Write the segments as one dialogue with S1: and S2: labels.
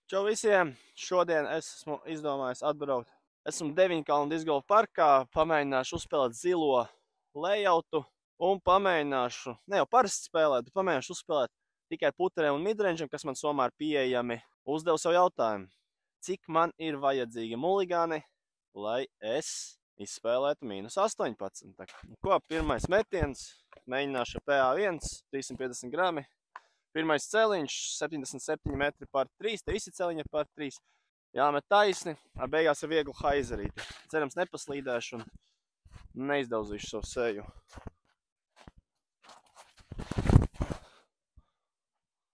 S1: Čau visiem! Šodien es esmu izdomājis atbraukt. Esmu Deviņkalnu discgolfa parkā, pamēģināšu uzspēlēt zilo layoutu un pamēģināšu, ne jau parasti spēlēt, bet pamēģināšu uzspēlēt tikai puteriem un midrange'iem, kas man somā ir pieejami. Uzdevu savu jautājumu, cik man ir vajadzīgi muligāni, lai es izspēlētu -18. Ko, pirmais metiens, mēģināšu PA1, 350 grami. Pirmais celiņš, 77 metri par 3, te visi celiņi ir par 3. Jāmet taisni, beigās ir viegli haizerīti. Cerams, nepaslīdēšu un neizdauzīšu savu seju.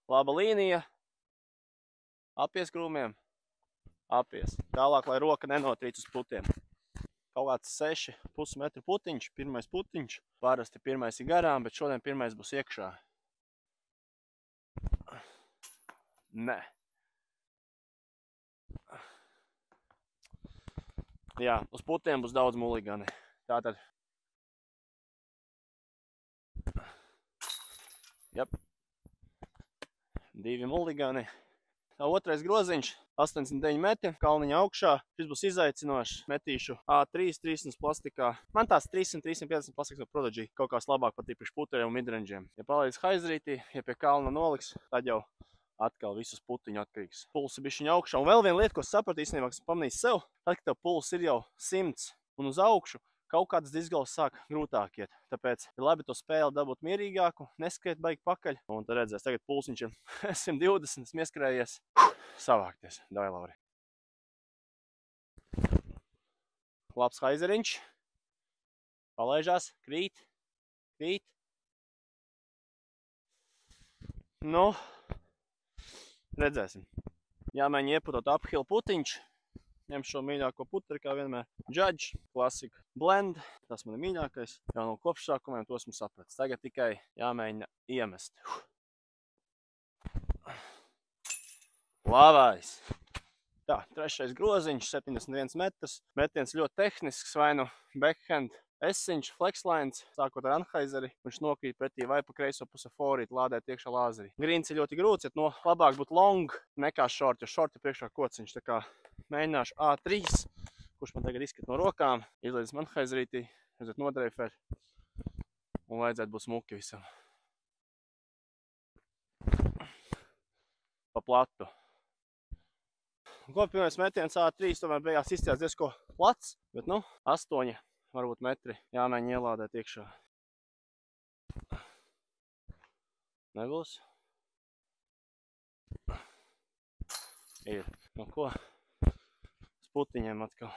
S1: Laba līnija. Apies krūmiem. Apies. Tālāk, lai roka nenotrīc uz putiem. Kaut kāds 6,5 metru putiņš, pirmais putiņš. Parasti pirmais ir garām, bet šodien pirmais būs iekšā. Nē. Jā, uz putiem būs daudz muligani. Tātad. Jep. 2 muligani. Otrais groziņš, 89 metri, kalniņa augšā. Šis būs izaicinošs. Metīšu A3, 300 plastikā. Man tās 300-350 plastikas no Prodigy kaut kāds labāk patīk priekš puteriem un midrange'iem. Ja palaidīs haizerītī, ja pie kalna noliks, tad jau atkal visus putiņu atkarīgs. Puls ir bišķiņ augšā. Un vēl viena lieta, ko sapratu īstenībā, kas pamanīs sev, tad, kad tev puls ir jau 100 un uz augšu, kaut kāds discgolfs sāk grūtāk iet. Tāpēc ir labi to spēli dabūt mierīgāku, neskriet baigi pakaļ. Un tad redzēs, tagad pulsiņš ir 120, esmu ieskrējies. Savākties. Davai, Lauri. Labs haizeriņš. Palaižās, krīt, krīt. Nu, redzēsim. Jāmēģina ieputot uphill putiņš. Ņem šo mīļāko puteri, kā vienmēr. Judge, Classic Blend. Tas man ir mīļākais. Jau no kopšsākumiem to esmu sapratis. Tagad tikai jāmēģina iemest. Labais. Tā, trešais groziņš, 71 metrs. Metiens ļoti tehnisks, vai nu backhand esiņš, flexlines, sākot ar Anhaizeri. Viņš nokrīt pretī vai pa kreiso puse forīt, lādēt iekšā lāzeri. Greens ir ļoti grūts, no labāk būt long nekā short, jo short ir priekšā kociņš. Tā kā mēģināšu A3, kurš man tagad izskat no rokām. Izlaides Anhaizerītī, redzēt nodreifēt. Un vajadzētu būt smuki visam. Pa platu. Ko pirmais metiens A3, tomēr beigās izcījās diezko plats, bet 8 varbūt metri jāmēģina ielādēt iekšā. Nebūs? Ir. Nu ko? Uz putiņiem atkal.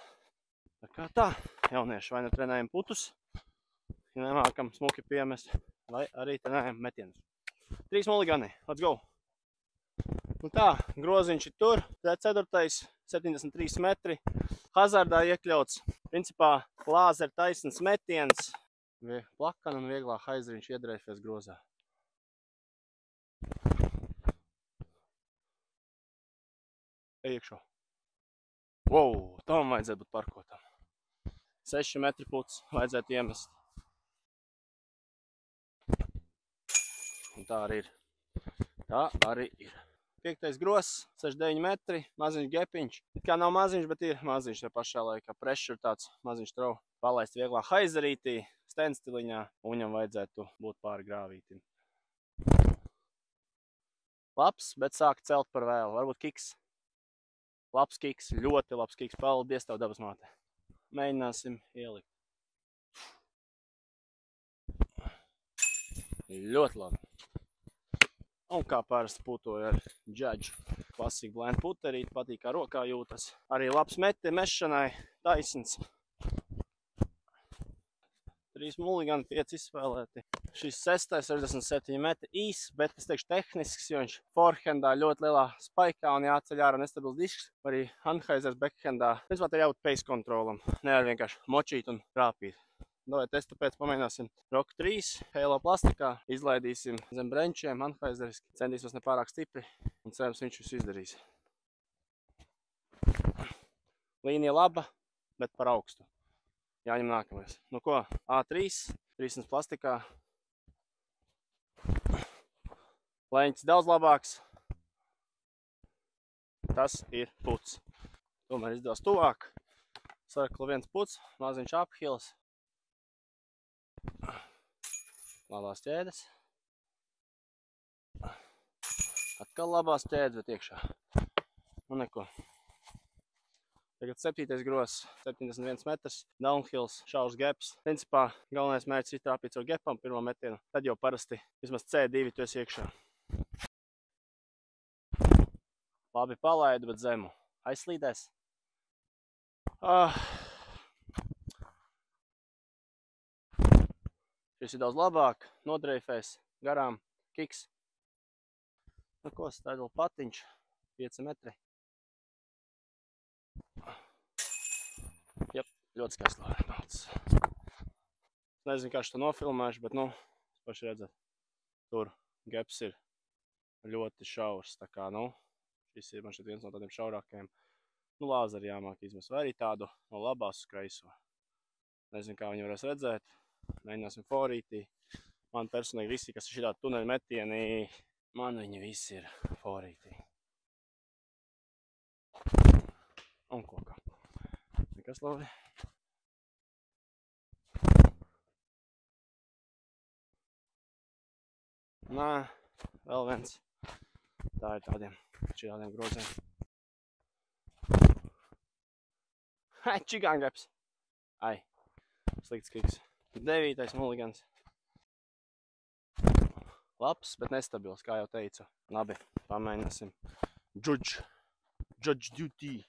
S1: Tā kā tā, jaunieši, vai nu trenējam putus, ja nemākam smuki piemest, vai arī trenējam metienus. 3 muligani, let's go! Nu tā, groziņš ir tur, ceturtais, 73 metri, hazardā iekļauts. Principā lāzer taisns metiens, plakana un vieglā haizeriņš iedreifies grozā. Iekšā. Wow, tam vajadzētu būt parkotam. 6 metri puts vajadzētu iemest. Un tā arī ir. Tā arī ir. 5. grozs, 69 metri, maziņš gepiņš. Kā nav maziņš, bet ir maziņš te pašā laikā. Pressure tāds maziņš trau. Palaist vieglā haizerītī, standstiliņā, un viņam vajadzētu būt pāri grāvītim. Labs, bet sāk celt par vēlu. Varbūt kiks. Labs kiks, ļoti labs kiks. Paldies tev, dabas māte. Mēģināsim ielikt. Ļoti labi. Un kā parasti putoju ar Judge Classic Blend puterīt, patīk kā rokā jūtas. Arī labs mešanai, taisns. 3 muligani, 5 izspēlēti. Šis 6. 67 metri īs, bet es teikšu tehnisks, jo viņš forehandā ļoti lielā spaikā un jāceļ ārā nestabils disks. Arī Anhaizers backhandā. Principā te jābūt pace kontrolam, nevar vienkārši močīt un rāpīt. Davai testu pēc pamēģināsim Rock 3, Halo plastikā, izlaidīsim zem brenčiem, Anhaizeriski, centīsimies nepārāk stipri un cerams viņš visu izdarīs. Līnija laba, bet par augstu. Jāņem nākamais. Nu ko, A3, 300 plastikā. Leņķis daudz labāks. Tas ir puts. Tomēr izdevās tuvāk. Sarkla viens puts, maziņš uphills. Labās ķēdes. Atkal labās ķēdes, bet iekšā. Nu neko. Tagad 7. grozs, 71 metrs, downhills, šaurs gaps. Principā galvenais mērķis ir trāpīt caur gapam pirmo metienu. Tad jau parasti vismaz C2 tu esi iekšā. Labi palaidu, bet zemu. Aizslīdēs. Šis ir daudz labāk, nodreifēs, garām, kiks. Nu ko, staigl patiņš, 5 metri. Jep, ļoti skaisti Lāris. Nezinu, kā šo nofilmēšu, bet, nu, paši redzat, tur gaps ir ļoti šaurs, tā kā, nu, šis ir man šeit viens no tādiem šaurākajiem. Nu, lāzeri jāmāk izmest, vai arī tādu no labās uz kreiso. Nezinu, kā viņi varēs redzēt. Mēģināsim forītī. Man personīgi visi, kas ir šitā tuneļa metieni, man viņi visi ir forītī. Un kokā. Nekas labi. Nā, vēl viens. Tā ir tādiem groziem. Ai, čigāngaps. Ai, slikts kiks. 9. muligans. Labs, bet nestabils, kā jau teicu. Labi, pamēģināsim. Judge duty.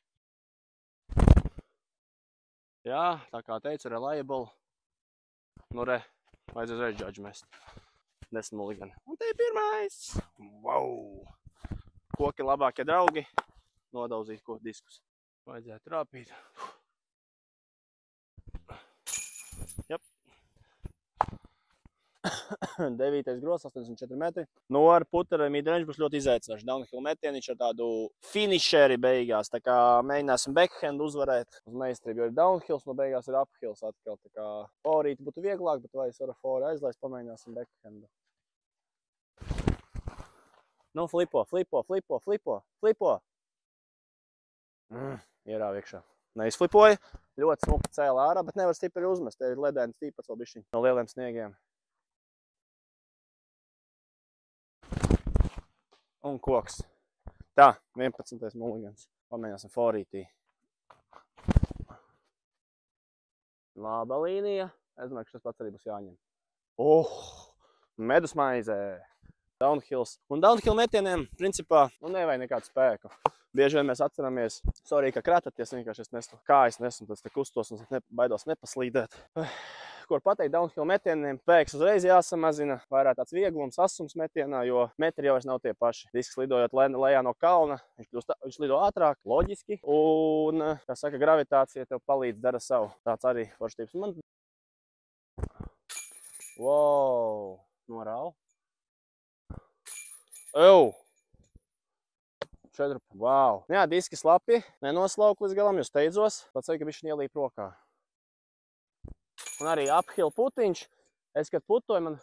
S1: Jā, tā kā teicu, reliable. Nu re, vajadzēs reiz judge mest. 10 muligani. Un te ir pirmais. Wow! Koki labākie draugi. Nodauzīt diskus. Vajadzētu trāpīt. Jep. 9. grozs, 84 metri. Nu, ar puteru midrange būs ļoti izaicinoši. Downhill metieniņš ar tādu finisheri beigās. Tā kā mēģināsim backhand uzvarēt uz meistarību, jo ir downhills, no beigās ir uphills atkal. Tā kā forīti būtu vieglāk, bet vai es varu fori aizlaist, pamēģināsim backhandu. Nu, flipo. Ierāv iekšā. Neizflipoja. Ļoti smuki cēla ārā, bet nevar stipri uzmest. Te ir ledēns tīpats vēl bišķiņ no lieliem sniegiem. Un koks. Tā, 11. muligans. Pamēģināsim forītī. Laba līnija. Es domāju, ka šis pats arī būs jāņem. Medus maizē. Downhills. Un downhill metieniem, principā, nu nevajag nekādu spēku. Bieži vien mēs atceramies, sorry, ka krataties, vienkārši es nesu kājas, nesmu, tad te kustos un baidos nepaslīdēt. Ko var pateikt downhill metieniem? Spēks uzreiz jāsamazina, vairāk tāds vieglums, asums metienā, jo metri jau vairs nav tie paši. Disks lidojot lejā no kalna, viņš lido ātrāk, loģiski, un, kā saka, gravitācija tev palīdz, dara savu. Tāds arī forštības. Wow, norālu. Wow. Jā, diski slapi, nenoslauku līdz galam, jo steidzos. Pats vajag, ka viņš ielīp rokā. Un arī uphill putiņš. Es, kad putoju, man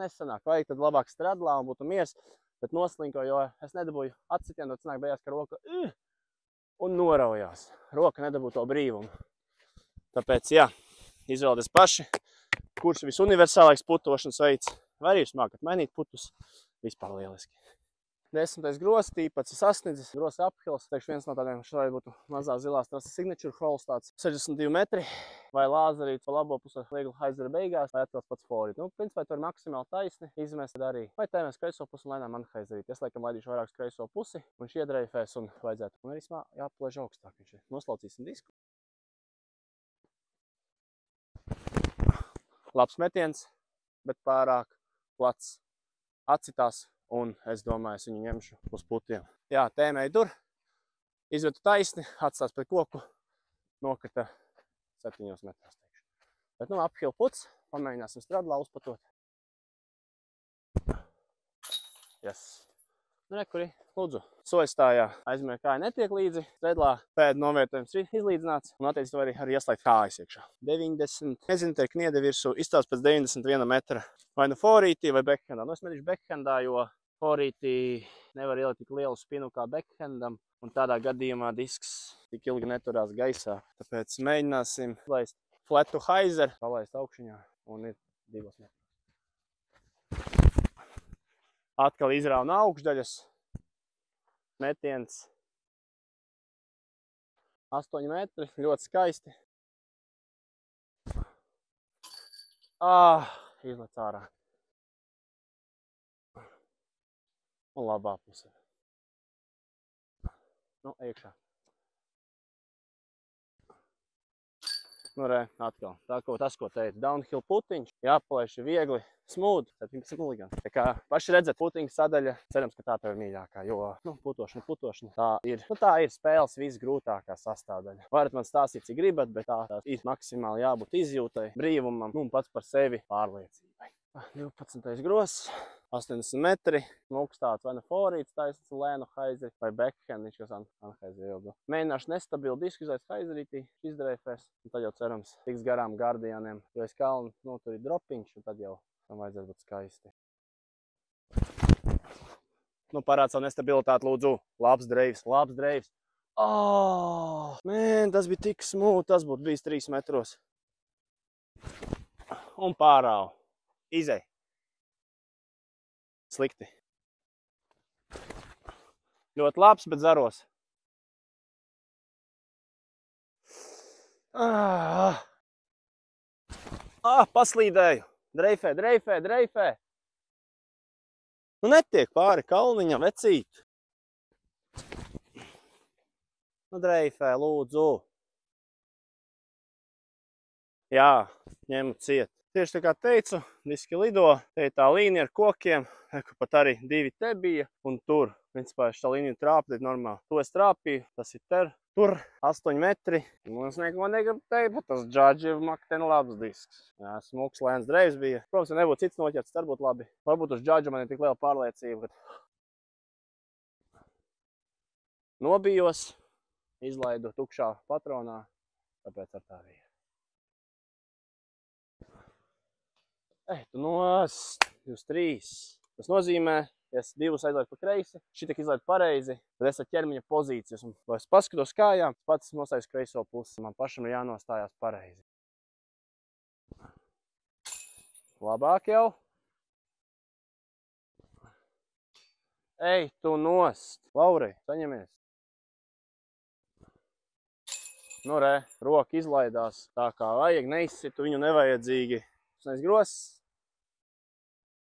S1: nesanāk. Vajag tad labāk stradlā un būtu miers, bet noslinko, jo es nedabūju atsitienu, tad sanāk beigas, ka roka un noraujās. Roka nedabū to brīvumu. Tāpēc, jā, izvēlēties paši, kurš ir visuniversālāks putošanas veids. Vai arī jūs mākat mainīt putus. Vispār lieliski. 10. grozs, tīpats sasniedzis, grozs uphills. Teikšu, viens no tādiem šoreiz būtu mazā zilās trases signature holes, tāds 62 metri. Vai lāzerīts pa labo pusi liegla haizera beigās, vai atkal pats forīt. Nu, principā, to ir maksimāli taisni izmest arī. Vai tēmēs kreiso pusi un lēnām anhaizerīt. Es laikam laidīšu vairāk kreiso pusi, un šī iedreifēs un vajadzētu. Un arī jāplēž augstāk viņš ir. Noslaucīsim disku. Labs metiens, bet pārāk plats. Atcitās, un es domāju, es viņu ņemšu uz putiem. Jā, tēmēju tur, izvedu taisni, atstās pret koku, nokrita 7 metrās, teikšu. Bet, nu, uphill puts, pamēģināsim stradlā uzpatot. Yes. Nu, rekuri, lūdzu. Soļstājā aizmēr kāja netiek līdzi, stradlā pēdu novērtējums ir izlīdzināts, un attiecībā to arī ieslēgt kājas iekšā. 90, nezinu, te ir kniede virsū, izstāst pēc 91 metra. Vai nu forītī vai backhandā. Nu, es medīšu backhandā, jo forītī nevar ielikt tik lielu spinu kā backhandam. Un tādā gadījumā disks tik ilgi neturās gaisā. Tāpēc mēģināsim laist flat to hyzer, palaist augšņā un ir 2 metri. Atkal izrauna augšdaļas. Metiens 8 metri, ļoti skaisti. Izlec ārā. Un labā pusē. Nu, iekšā. Nu, re, atkal. Tā, tas, ko teicu, downhill putiņš, jāpalaiž viegli, smooth, 17 mg. Tā kā paši redzat, putiņa sadaļa, cerams, ka tā tev ir mīļākā, jo, putošana, tā ir spēles visgrūtākā sastāvdaļa. Varat man stāstīt, cik gribat, bet tā ir maksimāli jābūt izjūtai, brīvumam, un pats par sevi pārliecībai. 12. gross, 80 metri, smūkstāts vai ne forīts, taisnīts lēnu haizeri vai backhand, viņš kas anhaizeri ilgu. Mēģināšu nestabilu disku izlaist haizerītī, izdreifēs, un tad jau cerams tiks garām gardianiem, jo es kalnu, nu, tur ir dropiņš, un tad jau tam vajadzētu būt skaisti. Nu, parād savu nestabilitāti, lūdzu. Labs dreivs, labs dreivs. Man, tas bija tik smūti, tas būtu bijis 3 metros. Un pārāvu. Izej. Slikti. Ļoti labs, bet zaros. Paslīdēju. Dreifē, dreifē, dreifē. Nu netiek pāri kalniņam, vecīt. Nu dreifē, lūdzu. Jā, ņemu ciet. Tieši tā kā teicu, diski lido, te ir tā līnija ar kokiem, pat arī 2 te bija, un tur, principā, šā līnija trāpa, tad normāli. To es trāpīju, tas ir tur 8 metri. Un es neko negribu teikt, bet tas Judge ir makten labs disks. Jā, smūks lēns dreivs bija. Protams, ja nebūtu cits noķerts, tad būtu labi. Varbūt uz Judge man ir tik liela pārliecība, ka nobijos, izlaidu tukšā patronā, tāpēc ar tā bija. Tu nost, jūs 3. Tas nozīmē, ja es 2 aizlaidu pa kreisi, šitik izlaidu pareizi, tad es ar ķermeņa pozīcijas, un lai es paskatos kājām, pats nostājos kreiso pusi, man pašam ir jānostājās pareizi. Labāk jau. Ej, tu nost. Lauri, saņemies. Nu, re, roka izlaidās tā kā vajag, neizsitu viņu nevajadzīgi. Tas gross.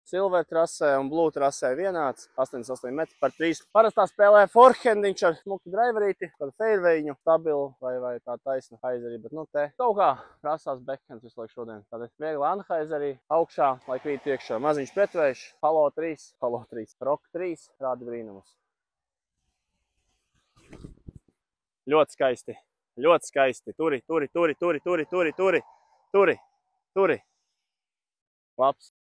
S1: Silver trasē un blue trasē vienāds, 88 metri par 3. Parastā spēlē forehandiņš ar smuku driverīti, tādu fairwayiņu, stabilu vai tā taisna haizerī, bet nu te kaut kā prasās backhands visu laiku šodien. Tātad viegla anhaizerī, augšā, lai krīt iekšā, maziņš pretvējš, halo 3, rock 3, rāda brīnumus. Ļoti skaisti, ļoti skaisti, turi. Labs.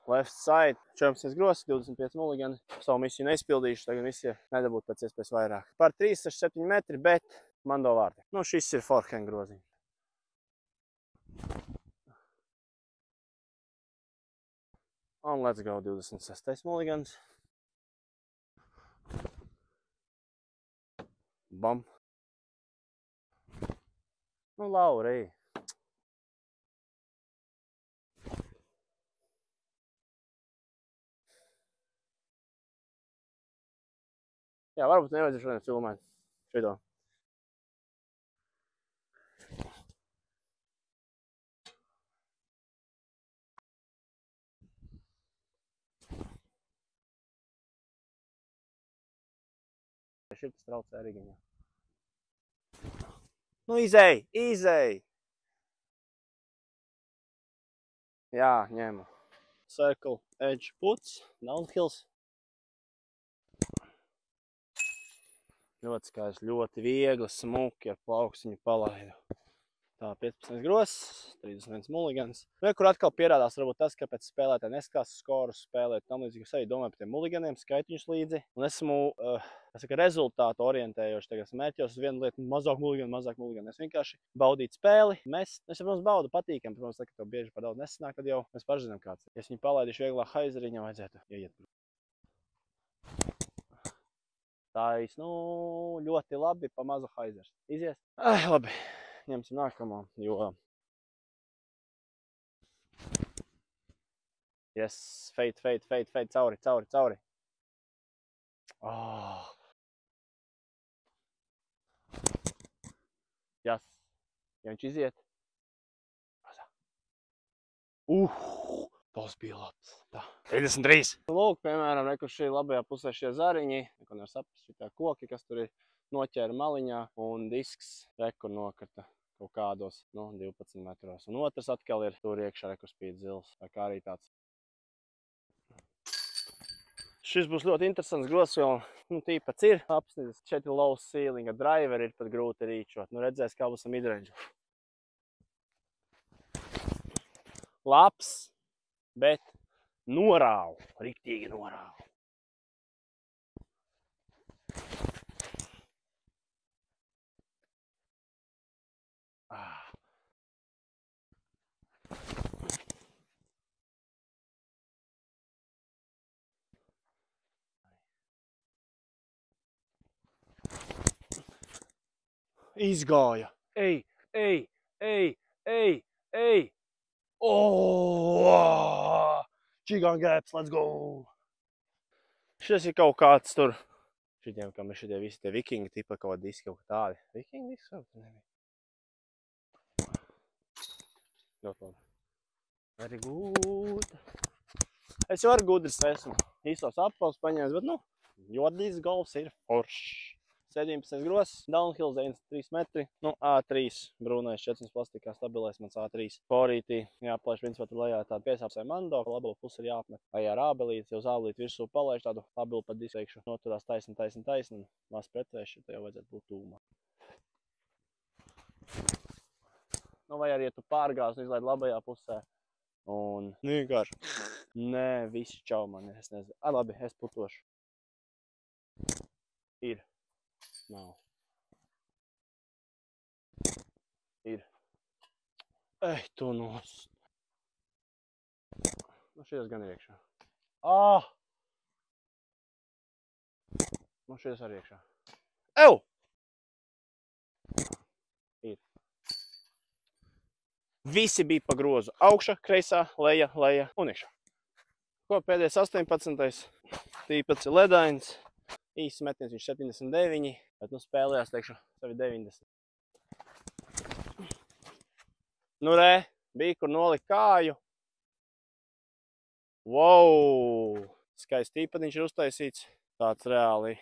S1: Left side, 14 grosi, 25 muligani. Savu misiju neizpildīšu, tagad visi nedabūtu pēc iespējas vairāk. Par 3,67 metri, bet man do vārdi. Nu, šis ir forehand groziņš. Un let's go, 26. muligans. Bam. Nu, Lauri. Jā, varbūt nevajadzēja šodien filmēt šito. Šitas traucē Rigiņā. Nu, izej! Jā, ņemu. Circle, edge, puts, downhills. Ļoti skaisti, ļoti viegli, smuki ar plaukstiņu palaidu. Tā 15 gross, 31 muligans. Kur atkal pierādās varbūt tas, ka pēc spēlētāji neskatās skorus, spēlēt tam līdzīgi, es arī domāju par tiem muliganiem, skaitiņus līdzi. Un esmu, rezultātu orientējoši, tagad esmu mērķos uz vienu lietu, mazāk muliganu. Es vienkārši baudītu spēli, es, protams, baudu patīkam, protams, tā, ka tev bieži par daudz nesanāk, tad jau mēs paši zinām kāds. Ja es viņu palaidīšu vieglā haizeriņā, vajadzētu ieiet. Tais, nu, ļoti labi, pa mazu haizers. Izies? Ai, labi, ņemsim nākamo, jo... Yes, feit, cauri. Oh. Yes, ja viņš iziet. Tas bija labs. Tā, 33. Lūk, piemēram, reku šī labajā pusē šie zariņi, neko nevar saprast, šitā koki, kas tur ir noķēra maliņā, un disks reku nokrita kaut kādos, 12 metros. Un otrs atkal ir tur iekšā reku spīd zils, tā kā arī tāds. Šis būs ļoti interesants grozs, jo, tīpats ir apsnīdis. Šeit ir low ceiling, ar driver ir pat grūti rīčot. Redzēs, kā būs midrange. Labs, bet norāvu, riktīgi norāvu. Izgāja. Ej! Chicken gaps, let's go! Šis ir kaut kāds tur. Šitiem, kam ir šitie visi tie vikingi tipa kaut diski, kaut tādi. Vikingi diski? Ļoti labi. Very good. Es jau ar gudris esmu īstos appaus paņēmis, bet, jodīs golfs ir foršs. 17 grozs, downhill 93 metri, A3, brūnais 400 plastikā, stabilais mans A3. Porītī jāplaiž principā tur lejā tādu piesāpsē mando, labo pusi ir jāapmet. Lejā ar ābelīti, jau zābelīti virsū palaiž tādu abilu pa diskveikšu, noturās taisni, un mās pretvēši, tā jau vajadzētu būt tūmā. Vai arī, ja tu pārgāzi un izlaid labajā pusē, un vienkārši, nē, visi čau mani, es nezinu. Labi, es putošu. Ir. Nav. Ir. Ej, tu nost. Šies gan ir iekšā. Šies arī iekšā. Ew! Ir. Visi bija pa grozu. Augša, kreisā, leja un iekšā. Ko pēdējais 18. Tīpats ir ledains. Īsts metiens viņš 79, bet spēlējās, teikšu, savi 90. Re, bija, kur nolikt kāju. Wow! Skaists tīpatiņš ir uztaisīts. Tāds reāli,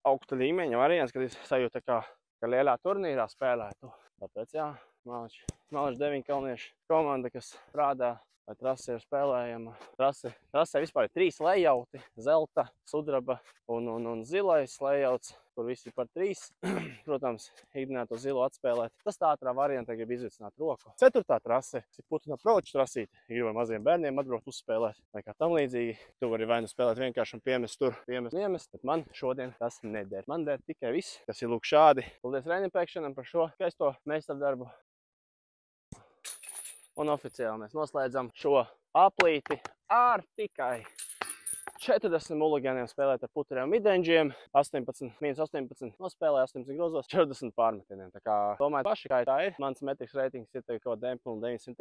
S1: augsta līmeņa variants, kad es sajūtu kā lielā turnīrā spēlētu. Tāpēc, jā, Maliņš 9 kalniešu komanda, kas strādā. Vai trase ir spēlējama. Trasē vispār ir 3 lejauti. Zelta, sudraba un zilais lejauts, kur visi par 3. Protams, ikdienā to zilo atspēlēt. Tas tā ātrā variantā grib izvicināt roku. 4. trase ir putina approach trasīti. Gribu maziem bērniem atbraukt uzspēlēt. Vai kā tam līdzīgi. Tu vari vai nu spēlēt vienkārši un piemest tur, piemest. Bet man šodien tas neder. Man der tikai viss, kas ir lūk šādi. Paldies Reinipēkšanam par šo skaisto meistardarbu. Un oficiāli mēs noslēdzam šo aplīti ar tikai 40 mulliganiem spēlēt ar puturiem midrangeiem, 18 nospēlēja, 18 grozos, 40 pārmetieniem. Tā kā domāju paši, kā tā ir. Mans metriks reitings ir tev kaut 930.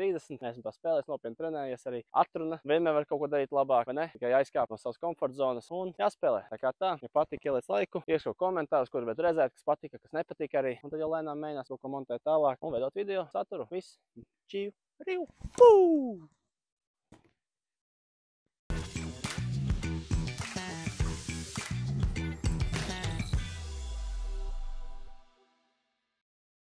S1: Esmu tā spēlējis, nopietni trenējies arī. Atruna vienmēr var kaut ko darīt labāk, vai ne? Tikai jāizkāp no savas komforta zonas un jāspēlē. Tā kā tā, ja patika, ieliec laiku, iekšo komentārus, kur gribētu redzēt, kas patika, kas nepatika arī. Un tad jau lēnām mēģinās kaut ko montēt tālāk un veidot video saturu. Viss. Čīv. Riu!